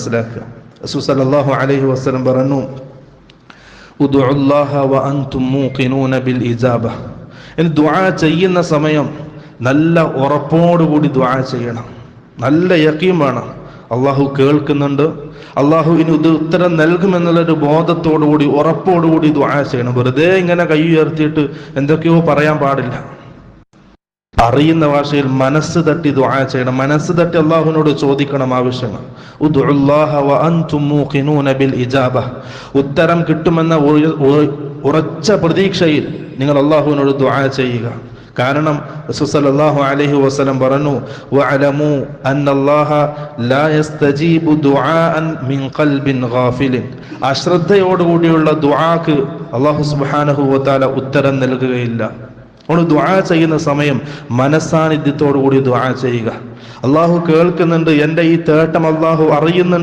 മനസ്സിലാക്കുക. റസൂൽ സല്ലല്ലാഹു അലൈഹി വസല്ലം പറഞ്ഞു, ഉദ്ഉല്ലാഹ വഅൻതും മൂഖിനൂന ബിൽ ഇജാബ. ഇനി ദുആ ചെയ്യുന്ന സമയം നല്ല ഉറപ്പോടുകൂടി ദുആ ചെയ്യണം. നല്ല യഖീൻ വേണം, അള്ളാഹു കേൾക്കുന്നുണ്ട്, അള്ളാഹു ഇനി ഇത് ഉത്തരം നൽകുമെന്നുള്ളൊരു ബോധത്തോടുകൂടി ഉറപ്പോടുകൂടി ദുആ ചെയ്യണം. വെറുതെ ഇങ്ങനെ കൈ ഉയർത്തിയിട്ട് എന്തൊക്കെയോ പറയാൻ പാടില്ല. അറിയുന്ന ഭാഷയിൽ മനസ്സ് തട്ടി ദുആ ചെയ്യണം. മനസ്സ് തട്ടി അള്ളാഹുവിനോട് ചോദിക്കണം ആവശ്യങ്ങൾ. ഉദ്ഉല്ലാഹ വഅൻതും മൂഖിനൂന ബിൽ ഇജാബ. ഉത്തരം കിട്ടുമെന്ന ഉറച്ച പ്രതീക്ഷയിൽ നിങ്ങൾ അള്ളാഹുവിനോട് ദുആ ചെയ്യുക. കാരണം റസൂൽ സല്ലല്ലാഹു അലൈഹി വസല്ലം പറഞ്ഞു, വഅലമു അന്നല്ലാഹ ലാ യസ്തജീബു ദുആഅൻ മിൻ ഖൽബിൻ ഗാഫിലിൻ. അശ്രദ്ധയോടുകൂടിയുള്ള ദുആക്ക് അല്ലാഹു സുബ്ഹാനഹു വ തആല ഉത്തരം നൽകുകയില്ല. നമ്മൾ ദുആ ചെയ്യുന്ന സമയം മനസ്സാന്നിധ്യത്തോടുകൂടി ദുആ ചെയ്യുക. അള്ളാഹു കേൾക്കുന്നുണ്ട്, എൻ്റെ ഈ തേട്ടം അള്ളാഹു അറിയുന്നുണ്ട്.